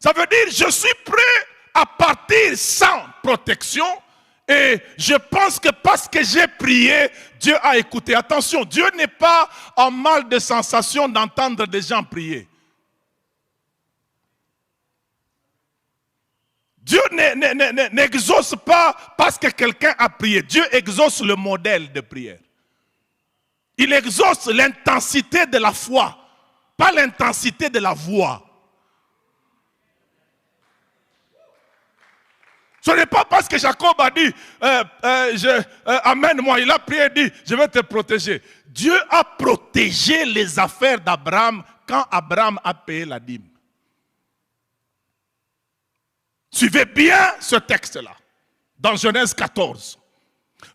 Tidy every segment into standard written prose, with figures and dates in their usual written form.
Ça veut dire je suis prêt à partir sans protection et je pense que parce que j'ai prié, Dieu a écouté. Attention, Dieu n'est pas en mal de sensation d'entendre des gens prier. Dieu n'exauce pas parce que quelqu'un a prié. Dieu exauce le modèle de prière. Il exauce l'intensité de la foi, pas l'intensité de la voix. Ce n'est pas parce que Jacob a dit, amène-moi, il a prié et dit, je vais te protéger. Dieu a protégé les affaires d'Abraham quand Abraham a payé la dîme. Suivez bien ce texte-là, dans Genèse 14.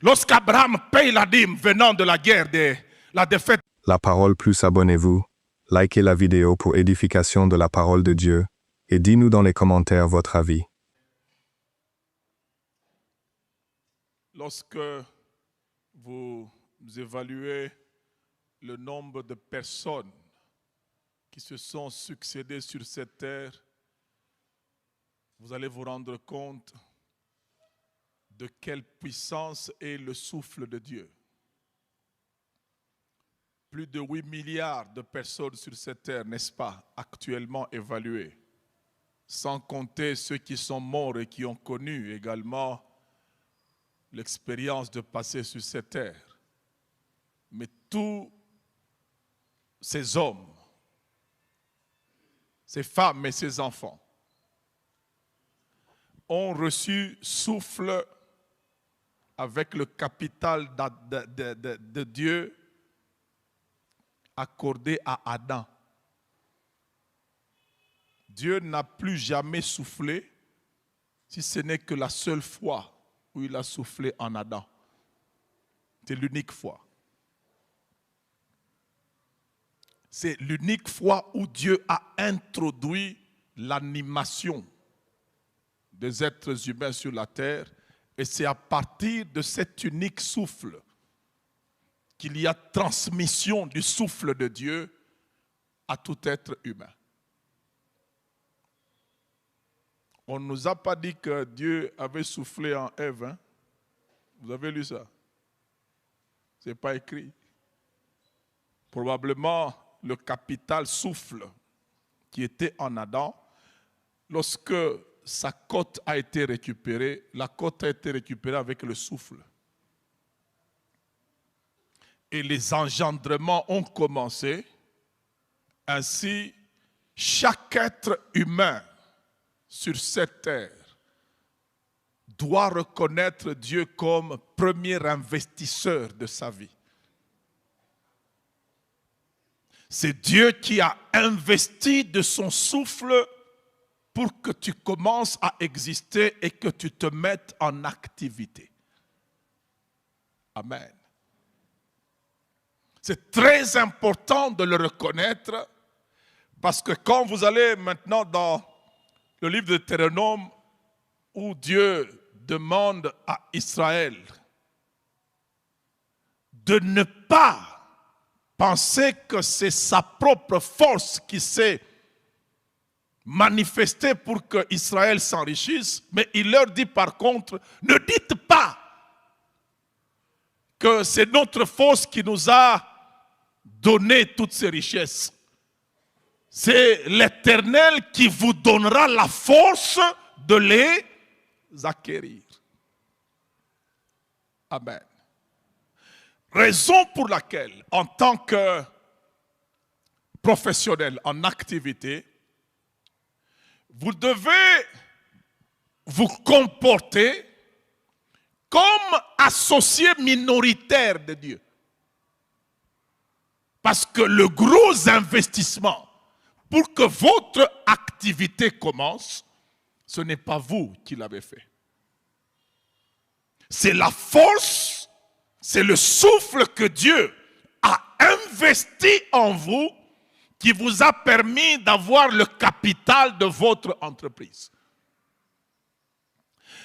Lorsqu'Abraham paye la dîme venant de la guerre, de la défaite. La parole plus, abonnez-vous, likez la vidéo pour édification de la parole de Dieu et dis-nous dans les commentaires votre avis. Lorsque vous évaluez le nombre de personnes qui se sont succédées sur cette terre, vous allez vous rendre compte de quelle puissance est le souffle de Dieu. Plus de 8 milliards de personnes sur cette terre, n'est-ce pas, actuellement évaluées, sans compter ceux qui sont morts et qui ont connu également l'expérience de passer sur cette terre. Mais tous ces hommes, ces femmes et ces enfants ont reçu souffle avec le capital de Dieu accordé à Adam. Dieu n'a plus jamais soufflé, si ce n'est que la seule fois où il a soufflé en Adam. C'est l'unique fois. C'est l'unique fois où Dieu a introduit l'animation des êtres humains sur la terre, et c'est à partir de cet unique souffle qu'il y a transmission du souffle de Dieu à tout être humain. On ne nous a pas dit que Dieu avait soufflé en Ève. Hein? Vous avez lu ça? Ce n'est pas écrit. Probablement le capital souffle qui était en Adam, lorsque sa côte a été récupérée, la côte a été récupérée avec le souffle. Et les engendrements ont commencé. Ainsi, chaque être humain sur cette terre doit reconnaître Dieu comme premier investisseur de sa vie. C'est Dieu qui a investi de son souffle pour que tu commences à exister et que tu te mettes en activité. Amen. C'est très important de le reconnaître parce que quand vous allez maintenant dans le livre de Deutéronome où Dieu demande à Israël de ne pas penser que c'est sa propre force qui s'est manifestée pour que Israël s'enrichisse, mais il leur dit par contre, ne dites pas que c'est notre force qui nous a donné toutes ces richesses. C'est l'Éternel qui vous donnera la force de les acquérir. Amen. Raison pour laquelle, en tant que professionnel en activité, vous devez vous comporter comme associé minoritaire de Dieu. Parce que le gros investissement pour que votre activité commence, ce n'est pas vous qui l'avez fait. C'est la force, c'est le souffle que Dieu a investi en vous qui vous a permis d'avoir le capital de votre entreprise.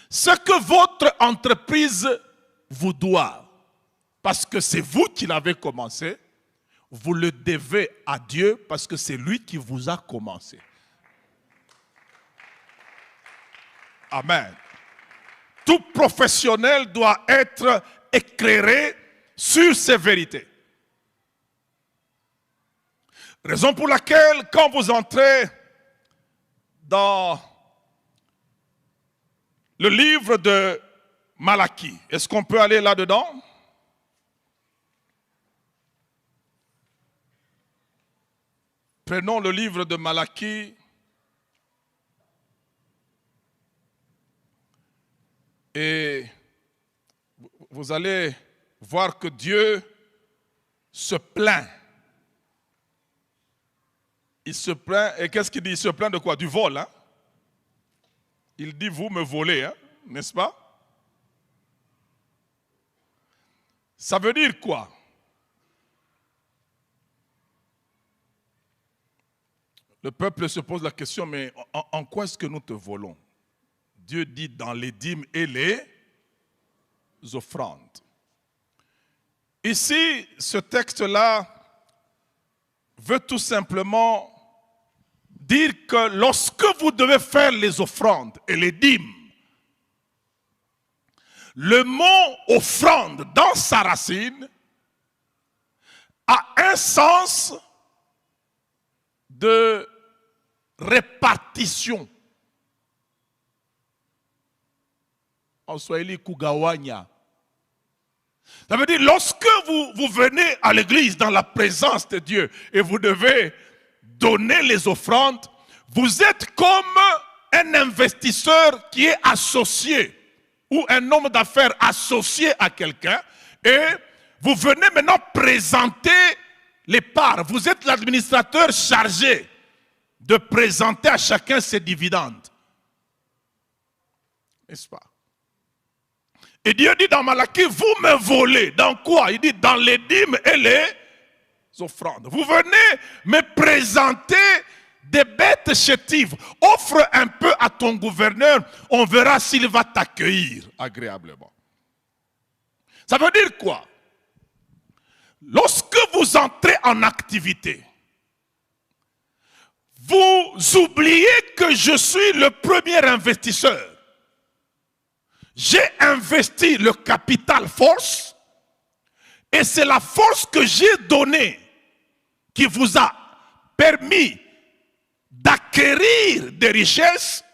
Ce que votre entreprise vous doit, parce que c'est vous qui l'avez commencé, vous le devez à Dieu parce que c'est lui qui vous a commencé. Amen. Tout professionnel doit être éclairé sur ces vérités. Raison pour laquelle, quand vous entrez dans le livre de Malachie, est-ce qu'on peut aller là-dedans? Prenons le livre de Malachie et vous allez voir que Dieu se plaint. Il se plaint, et qu'est-ce qu'il dit? Il se plaint de quoi? Du vol, hein? Il dit, vous me volez, hein? N'est-ce pas? Ça veut dire quoi? Le peuple se pose la question, mais en quoi est-ce que nous te volons? Dieu dit dans les dîmes et les offrandes. Ici, ce texte-là veut tout simplement dire que lorsque vous devez faire les offrandes et les dîmes, le mot offrande dans sa racine a un sens de répartition. En swahili, kugawanya. Ça veut dire, lorsque vous venez à l'église dans la présence de Dieu et vous devez donner les offrandes, vous êtes comme un investisseur qui est associé ou un homme d'affaires associé à quelqu'un et vous venez maintenant présenter les parts. Vous êtes l'administrateur chargé de présenter à chacun ses dividendes. N'est-ce pas? Et Dieu dit dans Malachie, vous me volez. Dans quoi? Il dit dans les dîmes et les offrandes. Vous venez me présenter des bêtes chétives. Offre un peu à ton gouverneur, on verra s'il va t'accueillir agréablement. Ça veut dire quoi? Lorsque vous entrez en activité, vous oubliez que je suis le premier investisseur. J'ai investi le capital force et c'est la force que j'ai donnée qui vous a permis d'acquérir des richesses.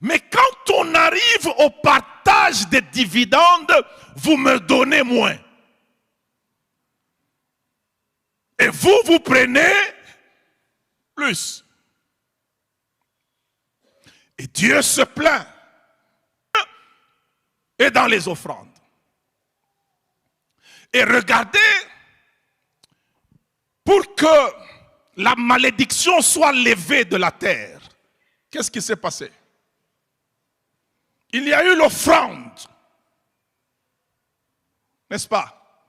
Mais quand on arrive au partage des dividendes, vous me donnez moins. Et vous prenez plus. Et Dieu se plaint. Et dans les offrandes. Et regardez, pour que la malédiction soit levée de la terre, qu'est-ce qui s'est passé? Il y a eu l'offrande, n'est-ce pas?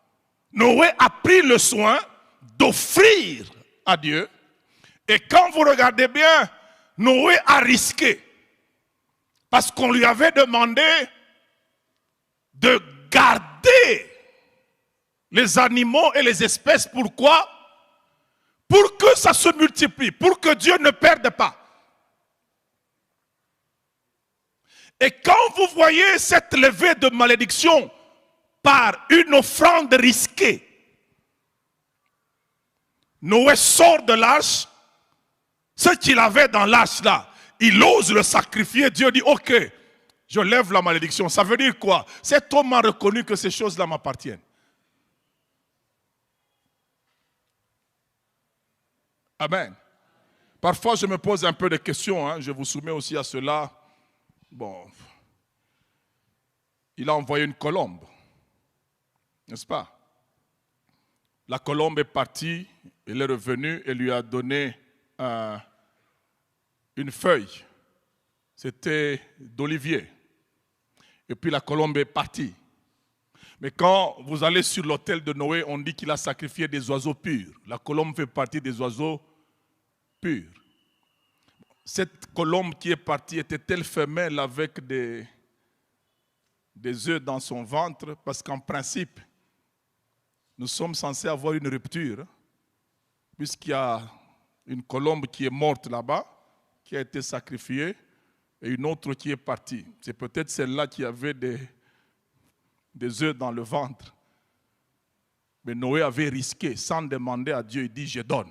Noé a pris le soin d'offrir à Dieu. Et quand vous regardez bien, Noé a risqué. Parce qu'on lui avait demandé de garder les animaux et les espèces. Pourquoi? Pour que ça se multiplie, pour que Dieu ne perde pas. Et quand vous voyez cette levée de malédiction par une offrande risquée, Noé sort de l'arche, ce qu'il avait dans l'arche là, il ose le sacrifier. Dieu dit, ok, je lève la malédiction. Ça veut dire quoi? Cet homme a reconnu que ces choses-là m'appartiennent. Amen. Parfois, je me pose un peu de questions. Hein. Je vous soumets aussi à cela. Bon, il a envoyé une colombe. N'est-ce pas? La colombe est partie, elle est revenue et lui a donné une feuille. C'était d'olivier. Et puis la colombe est partie. Mais quand vous allez sur l'autel de Noé, on dit qu'il a sacrifié des oiseaux purs. La colombe fait partie des oiseaux purs. Cette colombe qui est partie était-elle femelle avec des œufs dans son ventre? Parce qu'en principe, nous sommes censés avoir une rupture, puisqu'il y a une colombe qui est morte là-bas, qui a été sacrifiée, et une autre qui est partie. C'est peut-être celle-là qui avait des œufs dans le ventre. Mais Noé avait risqué sans demander à Dieu, il dit, je donne.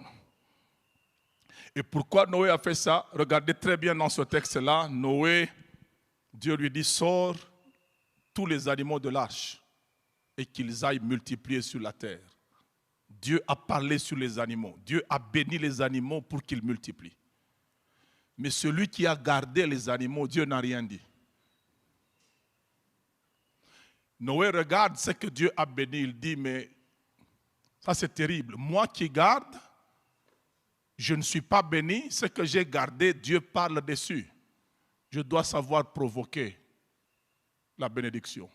Et pourquoi Noé a fait ça? Regardez très bien dans ce texte-là, Noé, Dieu lui dit, sors tous les animaux de l'arche et qu'ils aillent multiplier sur la terre. Dieu a parlé sur les animaux. Dieu a béni les animaux pour qu'ils multiplient. Mais celui qui a gardé les animaux, Dieu n'a rien dit. Noé regarde ce que Dieu a béni, il dit, mais ça c'est terrible. Moi qui garde, je ne suis pas béni, ce que j'ai gardé, Dieu parle dessus. Je dois savoir provoquer la bénédiction.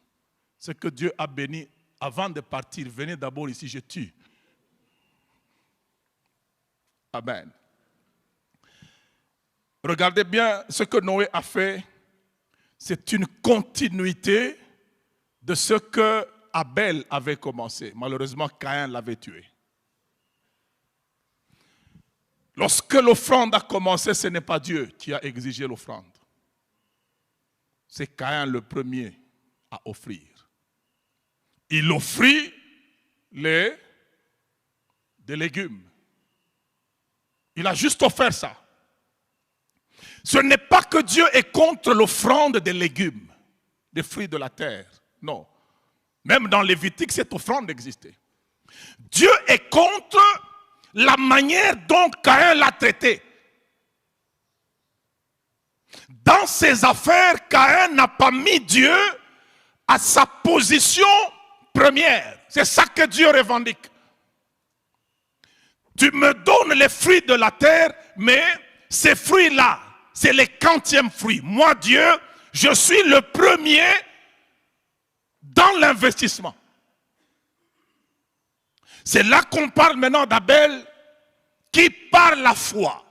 Ce que Dieu a béni, avant de partir, venez d'abord ici, je tue. Amen. Regardez bien ce que Noé a fait. C'est une continuité de ce que Abel avait commencé. Malheureusement, Caïn l'avait tué. Lorsque l'offrande a commencé, ce n'est pas Dieu qui a exigé l'offrande. C'est Caïn le premier à offrir. Il offrit des légumes. Il a juste offert ça. Ce n'est pas que Dieu est contre l'offrande des légumes, des fruits de la terre. Non. Même dans Lévitique, cette offrande existait. Dieu est contre la manière dont Caïn l'a traité. Dans ses affaires, Caïn n'a pas mis Dieu à sa position première. C'est ça que Dieu revendique. Tu me donnes les fruits de la terre, mais ces fruits-là, c'est les 40e fruits. Moi, Dieu, je suis le premier dans l'investissement. C'est là qu'on parle maintenant d'Abel qui, par la foi,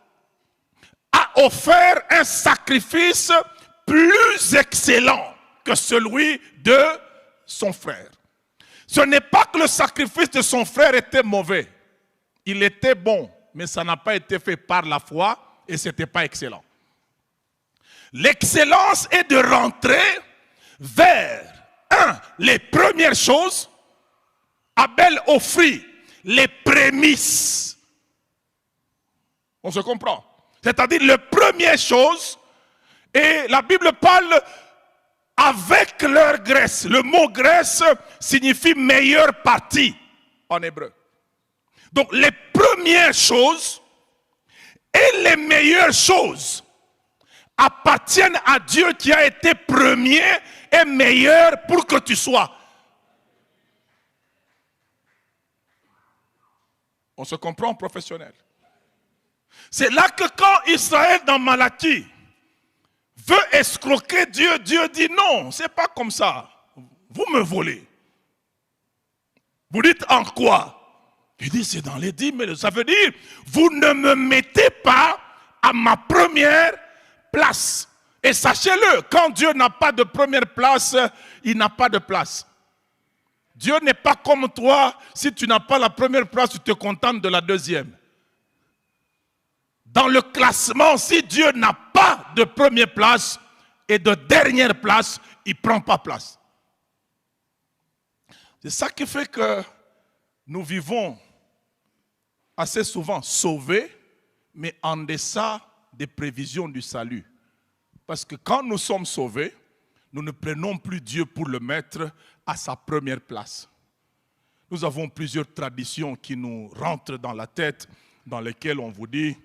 a offert un sacrifice plus excellent que celui de son frère. Ce n'est pas que le sacrifice de son frère était mauvais. Il était bon, mais ça n'a pas été fait par la foi et ce n'était pas excellent. L'excellence est de rentrer vers, les premières choses. Abel offrit les prémices. On se comprend? C'est-à-dire les premières choses. Et la Bible parle avec leur graisse. Le mot graisse signifie meilleure partie en hébreu. Donc les premières choses et les meilleures choses appartiennent à Dieu qui a été premier et meilleur pour que tu sois. On se comprend, professionnel. C'est là que quand Israël dans Malachie veut escroquer Dieu, Dieu dit non, c'est pas comme ça. Vous me volez. Vous dites en quoi? Il dit c'est dans les dîmes. Ça veut dire vous ne me mettez pas à ma première place. Et sachez-le, quand Dieu n'a pas de première place, il n'a pas de place. Dieu n'est pas comme toi, si tu n'as pas la première place, tu te contentes de la deuxième. Dans le classement, si Dieu n'a pas de première place et de dernière place, il ne prend pas place. C'est ça qui fait que nous vivons assez souvent sauvés, mais en deçà des prévisions du salut. Parce que quand nous sommes sauvés, nous ne prenons plus Dieu pour le mettre à sa première place. Nous avons plusieurs traditions qui nous rentrent dans la tête, dans lesquelles on vous dit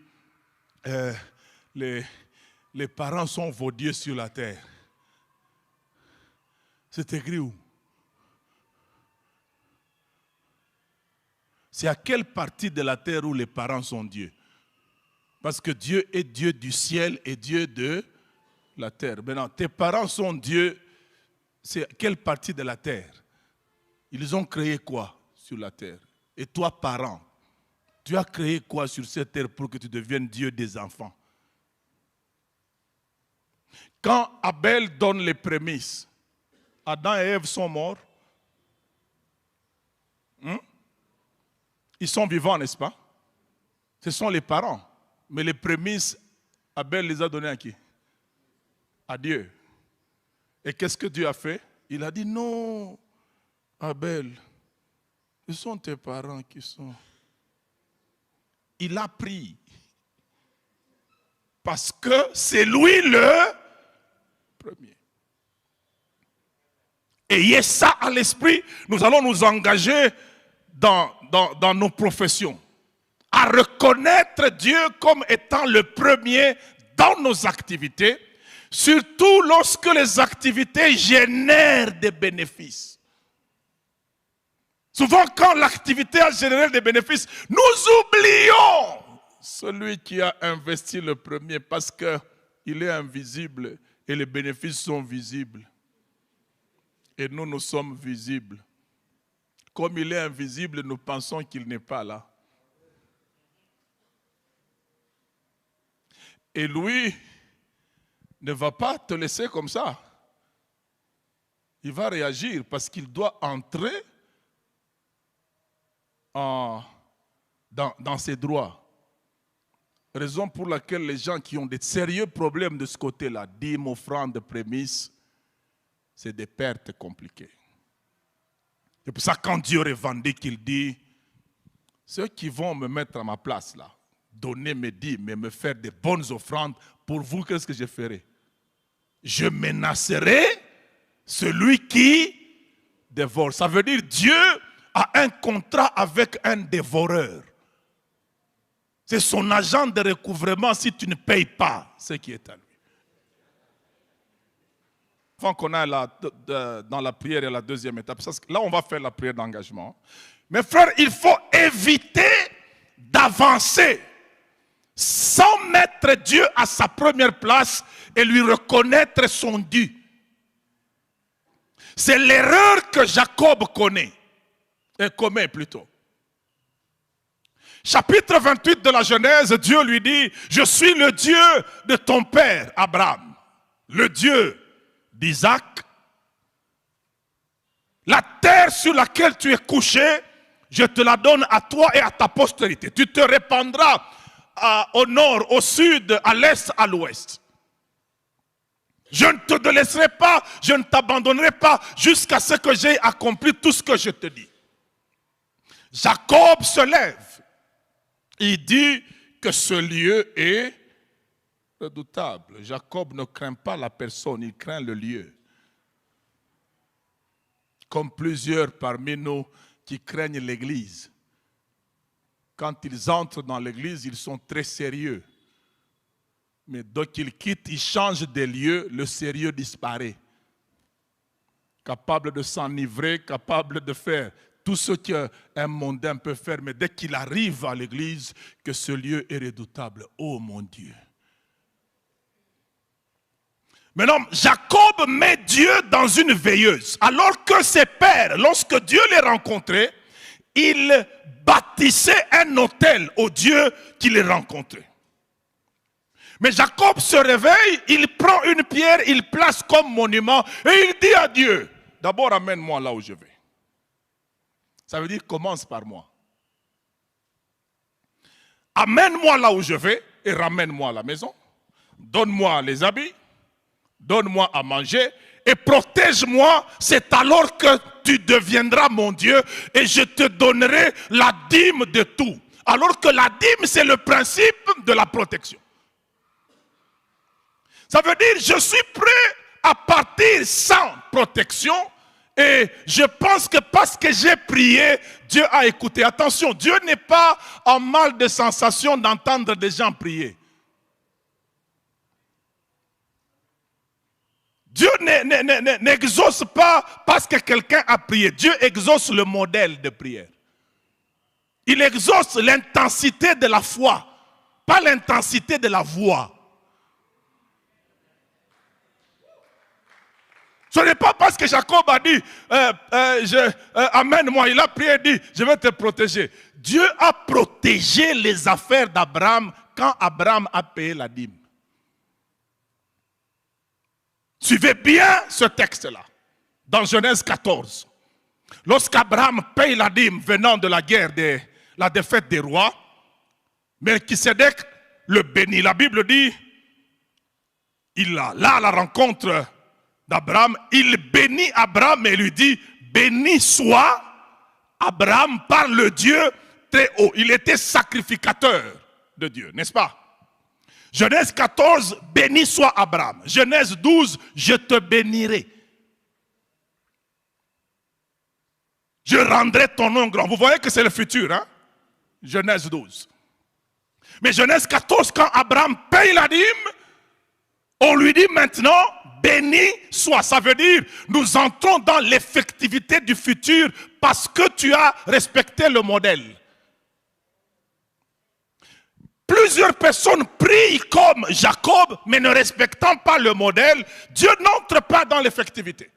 les parents sont vos dieux sur la terre. C'est écrit où? C'est à quelle partie de la terre où les parents sont Dieu? Parce que Dieu est Dieu du ciel et Dieu de la terre. Maintenant, tes parents sont Dieu, c'est à quelle partie de la terre? Ils ont créé quoi sur la terre? Et toi, parent, tu as créé quoi sur cette terre pour que tu deviennes Dieu des enfants? Quand Abel donne les prémices, Adam et Ève sont morts. Ils sont vivants, n'est-ce pas? Ce sont les parents. Mais les prémices, Abel les a données à qui? à Dieu. Et qu'est-ce que Dieu a fait? Il a dit non, Abel, ce sont tes parents qui sont. Il a pris. Parce que c'est lui le premier. Ayez ça à l'esprit, nous allons nous engager dans nos professions, à reconnaître Dieu comme étant le premier dans nos activités, surtout lorsque les activités génèrent des bénéfices. Souvent, quand l'activité a généré des bénéfices, nous oublions celui qui a investi le premier parce qu'il est invisible et les bénéfices sont visibles. Et nous sommes visibles. Comme il est invisible, nous pensons qu'il n'est pas là. Et lui ne va pas te laisser comme ça. Il va réagir parce qu'il doit entrer dans ses droits. Raison pour laquelle les gens qui ont des sérieux problèmes de ce côté-là, dîmes, offrandes, prémices, c'est des pertes compliquées. C'est pour ça que quand Dieu revendique, il dit, ceux qui vont me mettre à ma place là, donner mes dîmes et me faire des bonnes offrandes, pour vous, qu'est-ce que je ferai? Je menacerai celui qui dévore. Ça veut dire Dieu a un contrat avec un dévoreur. C'est son agent de recouvrement si tu ne payes pas ce qui est à lui. Avant qu'on aille dans la prière et la deuxième étape, là on va faire la prière d'engagement. Mes frères, il faut éviter d'avancer sans mettre Dieu à sa première place et lui reconnaître son dû. C'est l'erreur que Jacob commet plutôt. Chapitre 28 de la Genèse, Dieu lui dit, je suis le Dieu de ton père Abraham, le Dieu d'Isaac. La terre sur laquelle tu es couché, je te la donne à toi et à ta postérité. Tu te répandras au nord, au sud, à l'est, à l'ouest. Je ne te laisserai pas, je ne t'abandonnerai pas jusqu'à ce que j'aie accompli tout ce que je te dis. Jacob se lève. Il dit que ce lieu est redoutable. Jacob ne craint pas la personne, il craint le lieu. Comme plusieurs parmi nous qui craignent l'église. Quand ils entrent dans l'église, ils sont très sérieux. Mais dès qu'ils quittent, ils changent de lieu, le sérieux disparaît. Capable de s'enivrer, capable de faire tout ce qu'un mondain peut faire, mais dès qu'il arrive à l'église, que ce lieu est redoutable. Oh mon Dieu. Maintenant, Jacob met Dieu dans une veilleuse. Alors que ses pères, lorsque Dieu les rencontrait, ils bâtissaient un autel au Dieu qui les rencontrait. Mais Jacob se réveille, il prend une pierre, il place comme monument et il dit à Dieu, d'abord amène-moi là où je vais. Ça veut dire commence par moi. Amène-moi là où je vais et ramène-moi à la maison. Donne-moi les habits, donne-moi à manger et protège-moi. C'est alors que tu deviendras mon Dieu et je te donnerai la dîme de tout. Alors que la dîme, c'est le principe de la protection. Ça veut dire je suis prêt à partir sans protection. Et je pense que parce que j'ai prié, Dieu a écouté. Attention, Dieu n'est pas en mal de sensation d'entendre des gens prier. Dieu n'exauce pas parce que quelqu'un a prié. Dieu exauce le modèle de prière. Il exauce l'intensité de la foi, pas l'intensité de la voix. Ce n'est pas parce que Jacob a dit, amène-moi, il a prié et dit, je vais te protéger. Dieu a protégé les affaires d'Abraham quand Abraham a payé la dîme. Suivez bien ce texte-là, dans Genèse 14. Lorsqu'Abraham paye la dîme venant de la guerre, de la défaite des rois, Melchisédek le bénit. La Bible dit, il a là à la rencontre d'Abraham, il bénit Abraham et lui dit, béni soit Abraham par le Dieu très haut. Il était sacrificateur de Dieu, n'est-ce pas? Genèse 14, béni soit Abraham. Genèse 12, je te bénirai. Je rendrai ton nom grand. Vous voyez que c'est le futur, hein? Genèse 12. Mais Genèse 14, quand Abraham paye la dîme, on lui dit maintenant, béni soit. Ça veut dire, nous entrons dans l'effectivité du futur parce que tu as respecté le modèle. Plusieurs personnes prient comme Jacob, mais ne respectant pas le modèle, Dieu n'entre pas dans l'effectivité.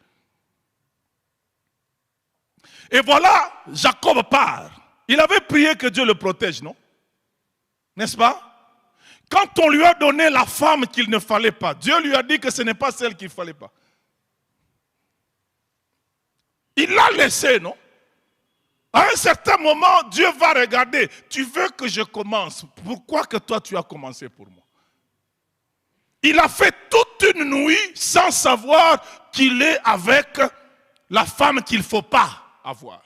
Et voilà, Jacob part. Il avait prié que Dieu le protège, non? N'est-ce pas? Quand on lui a donné la femme qu'il ne fallait pas, Dieu lui a dit que ce n'est pas celle qu'il ne fallait pas. Il l'a laissée, non? À un certain moment, Dieu va regarder. Tu veux que je commence? Pourquoi que toi tu as commencé pour moi? Il a fait toute une nuit sans savoir qu'il est avec la femme qu'il ne faut pas avoir.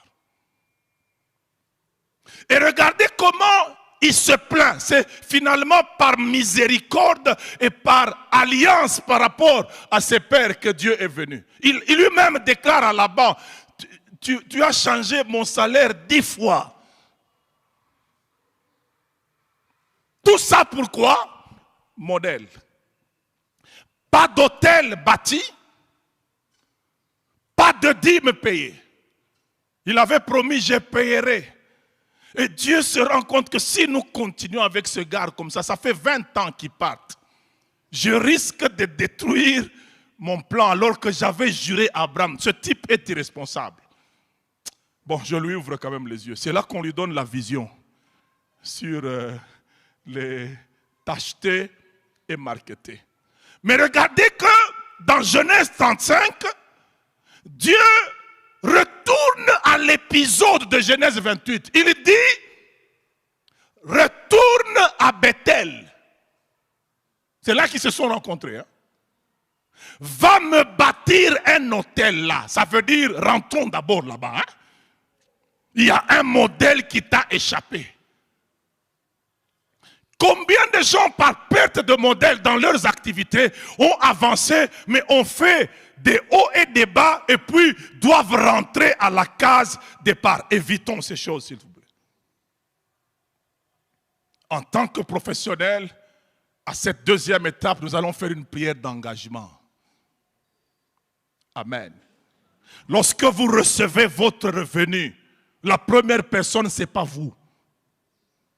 Et regardez comment il se plaint. C'est finalement par miséricorde et par alliance par rapport à ses pères que Dieu est venu. Il lui-même déclare à Laban, tu as changé mon salaire 10 fois. Tout ça pourquoi? Modèle. Pas d'hôtel bâti, pas de dîme payé. Il avait promis, je payerai. Et Dieu se rend compte que si nous continuons avec ce gars comme ça fait 20 ans qu'il part. Je risque de détruire mon plan alors que j'avais juré à Abraham. Ce type est irresponsable. Bon, je lui ouvre quand même les yeux. C'est là qu'on lui donne la vision sur les t'acheter et marketer. Mais regardez que dans Genèse 35, Dieu retourne à l'épisode de Genèse 28. Il dit, retourne à Bethel. C'est là qu'ils se sont rencontrés. Hein? Va me bâtir un hôtel là. Ça veut dire, rentrons d'abord là-bas. Hein? Il y a un modèle qui t'a échappé. Combien de gens, par perte de modèle dans leurs activités, ont avancé, mais ont fait des hauts et des bas, et puis doivent rentrer à la case départ. Évitons ces choses, s'il vous plaît. En tant que professionnels, à cette deuxième étape, nous allons faire une prière d'engagement. Amen. Lorsque vous recevez votre revenu, la première personne, ce n'est pas vous.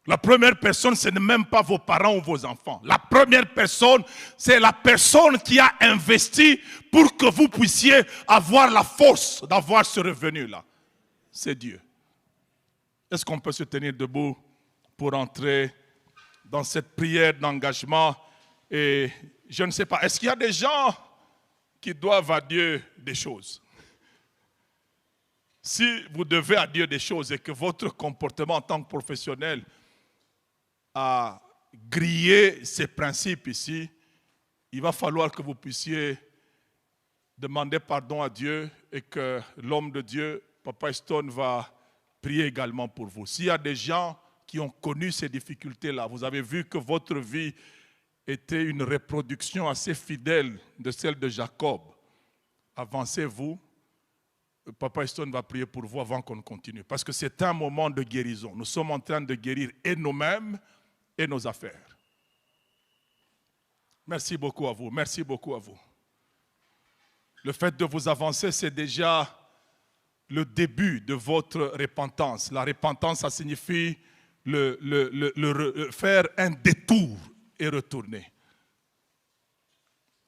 La première personne, ce n'est même pas vos parents ou vos enfants. La première personne, c'est la personne qui a investi pour que vous puissiez avoir la force d'avoir ce revenu-là. C'est Dieu. Est-ce qu'on peut se tenir debout pour entrer dans cette prière d'engagement? Et je ne sais pas, est-ce qu'il y a des gens qui doivent à Dieu des choses? Si vous devez à Dieu des choses et que votre comportement en tant que professionnel a grillé ces principes ici, il va falloir que vous puissiez demander pardon à Dieu et que l'homme de Dieu, Papa Stone, va prier également pour vous. S'il y a des gens qui ont connu ces difficultés-là, vous avez vu que votre vie était une reproduction assez fidèle de celle de Jacob. Avancez-vous. Papa Stone va prier pour vous avant qu'on continue. Parce que c'est un moment de guérison. Nous sommes en train de guérir et nous-mêmes et nos affaires. Merci beaucoup à vous. Merci beaucoup à vous. Le fait de vous avancer, c'est déjà le début de votre repentance. La repentance, ça signifie faire un détour et retourner.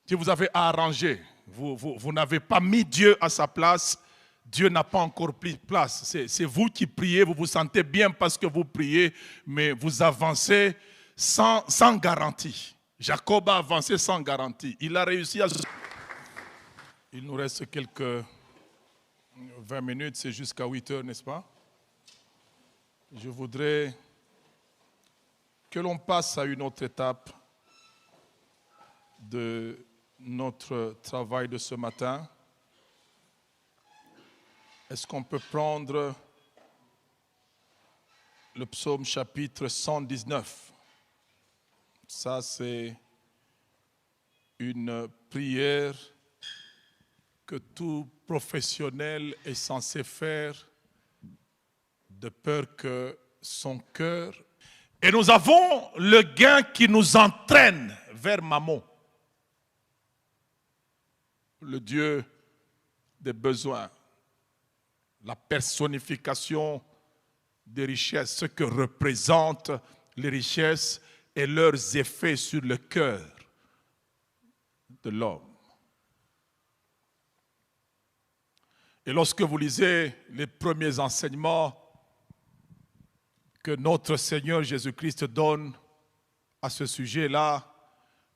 Si vous avez arrangé, vous n'avez pas mis Dieu à sa place, Dieu n'a pas encore pris place. C'est vous qui priez, vous vous sentez bien parce que vous priez, mais vous avancez sans garantie. Jacob a avancé sans garantie. Il a réussi à... Il nous reste quelques 20 minutes, c'est jusqu'à 8 heures, n'est-ce pas? Je voudrais que l'on passe à une autre étape de notre travail de ce matin. Est-ce qu'on peut prendre le psaume chapitre 119? Ça, c'est une prière que tout professionnel est censé faire de peur que son cœur... Et nous avons le gain qui nous entraîne vers Mammon, le Dieu des besoins, la personnification des richesses, ce que représentent les richesses et leurs effets sur le cœur de l'homme. Et lorsque vous lisez les premiers enseignements que notre Seigneur Jésus-Christ donne à ce sujet-là,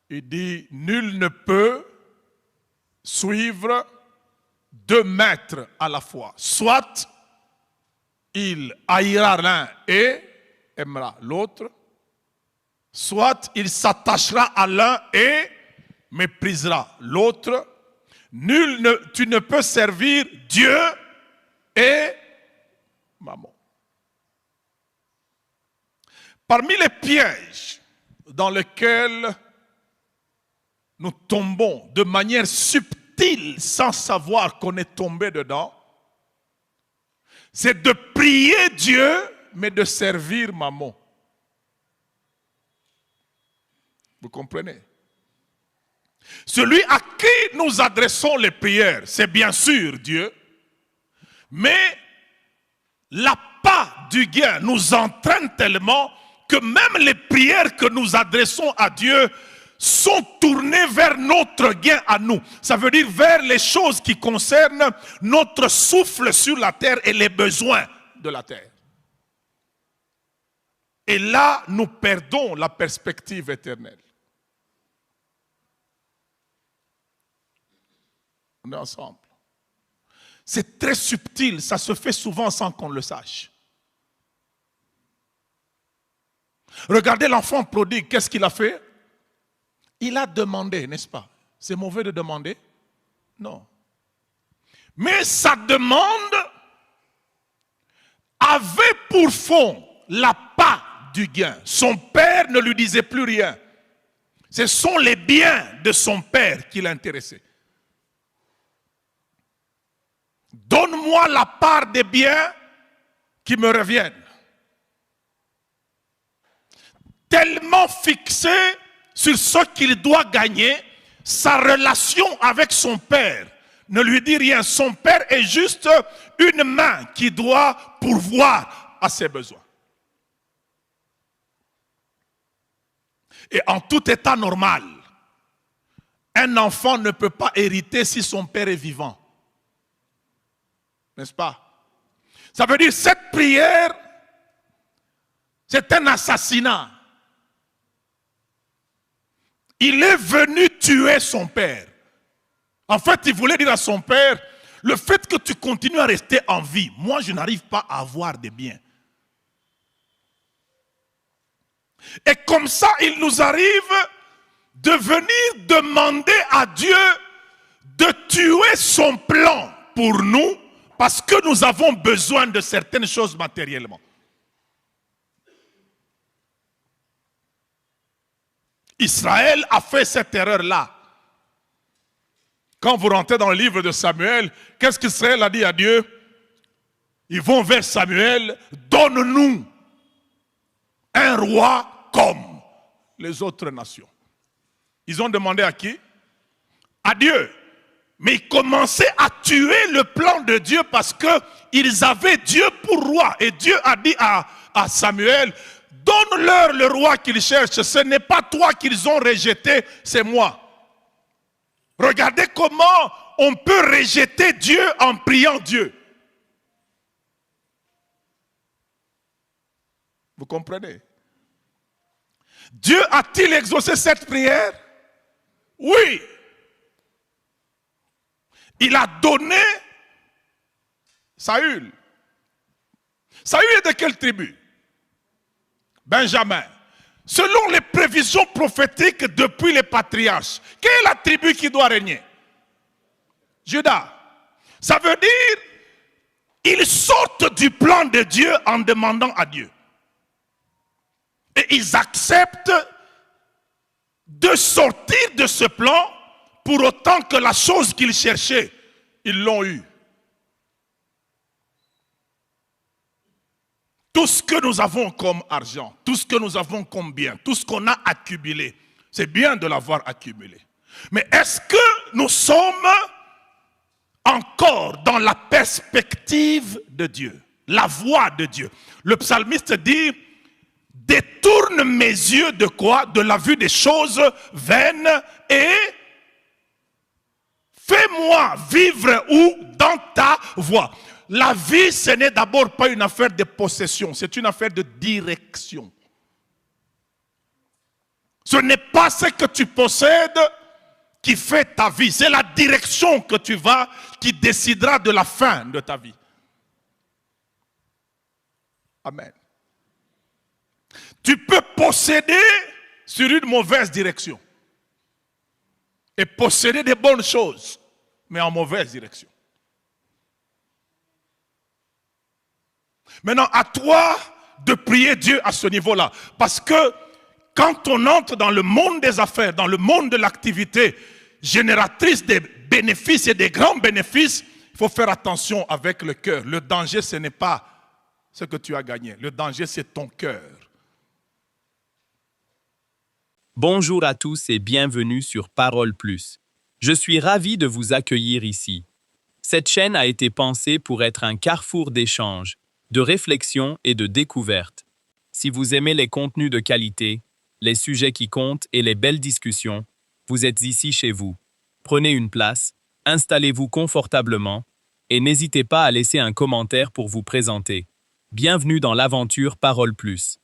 il dit « Nul ne peut suivre deux maîtres à la fois. Soit il haïra l'un et aimera l'autre, soit il s'attachera à l'un et méprisera l'autre. Tu ne peux servir Dieu et Mammon. » Parmi les pièges dans lesquels nous tombons de manière subtile sans savoir qu'on est tombé dedans, c'est de prier Dieu mais de servir Mammon. Vous comprenez? Celui à qui nous adressons les prières, c'est bien sûr Dieu, mais l'appât du gain nous entraîne tellement que même les prières que nous adressons à Dieu sont tournées vers notre gain à nous. Ça veut dire vers les choses qui concernent notre souffle sur la terre et les besoins de la terre. Et là, nous perdons la perspective éternelle. On est ensemble. C'est très subtil, ça se fait souvent sans qu'on le sache. Regardez l'enfant prodigue, qu'est-ce qu'il a fait? Il a demandé, n'est-ce pas? C'est mauvais de demander? Non. Mais sa demande avait pour fond l'appât du gain. Son père ne lui disait plus rien. Ce sont les biens de son père qui l'intéressaient. Donne-moi la part des biens qui me reviennent. Tellement fixé sur ce qu'il doit gagner, sa relation avec son père ne lui dit rien. Son père est juste une main qui doit pourvoir à ses besoins. Et en tout état normal, un enfant ne peut pas hériter si son père est vivant. N'est-ce pas? Ça veut dire cette prière, c'est un assassinat. Il est venu tuer son père. En fait, il voulait dire à son père, le fait que tu continues à rester en vie, moi je n'arrive pas à avoir des biens. Et comme ça, il nous arrive de venir demander à Dieu de tuer son plan pour nous parce que nous avons besoin de certaines choses matériellement. Israël a fait cette erreur-là. Quand vous rentrez dans le livre de Samuel, qu'est-ce qu'Israël a dit à Dieu? Ils vont vers Samuel, donne-nous un roi comme les autres nations. Ils ont demandé à qui? À Dieu. Mais ils commençaient à tuer le plan de Dieu parce qu'ils avaient Dieu pour roi. Et Dieu a dit à Samuel, donne-leur le roi qu'ils cherchent. Ce n'est pas toi qu'ils ont rejeté, c'est moi. Regardez comment on peut rejeter Dieu en priant Dieu. Vous comprenez? Dieu a-t-il exaucé cette prière? Oui. Il a donné Saül. Saül est de quelle tribu? Benjamin. selon les prévisions prophétiques depuis les patriarches, quelle est la tribu qui doit régner? Judas. Ça veut dire, ils sortent du plan de Dieu en demandant à Dieu. Et ils acceptent de sortir de ce plan pour autant que la chose qu'ils cherchaient, ils l'ont eue. Tout ce que nous avons comme argent, tout ce que nous avons comme bien, tout ce qu'on a accumulé, c'est bien de l'avoir accumulé. Mais est-ce que nous sommes encore dans la perspective de Dieu, la voie de Dieu? Le psalmiste dit, détourne mes yeux de quoi? De la vue des choses vaines et fais-moi vivre où? Dans ta voie. La vie, ce n'est d'abord pas une affaire de possession, c'est une affaire de direction. Ce n'est pas ce que tu possèdes qui fait ta vie, c'est la direction que tu vas qui décidera de la fin de ta vie. Amen. Tu peux posséder sur une mauvaise direction et posséder des bonnes choses, mais en mauvaise direction. Maintenant, à toi de prier Dieu à ce niveau-là. Parce que quand on entre dans le monde des affaires, dans le monde de l'activité génératrice des bénéfices et des grands bénéfices, il faut faire attention avec le cœur. Le danger, ce n'est pas ce que tu as gagné. Le danger, c'est ton cœur. Bonjour à tous et bienvenue sur Parole Plus. Je suis ravi de vous accueillir ici. Cette chaîne a été pensée pour être un carrefour d'échanges, de réflexion et de découverte. Si vous aimez les contenus de qualité, les sujets qui comptent et les belles discussions, vous êtes ici chez vous. Prenez une place, installez-vous confortablement et n'hésitez pas à laisser un commentaire pour vous présenter. Bienvenue dans l'aventure Parole Plus.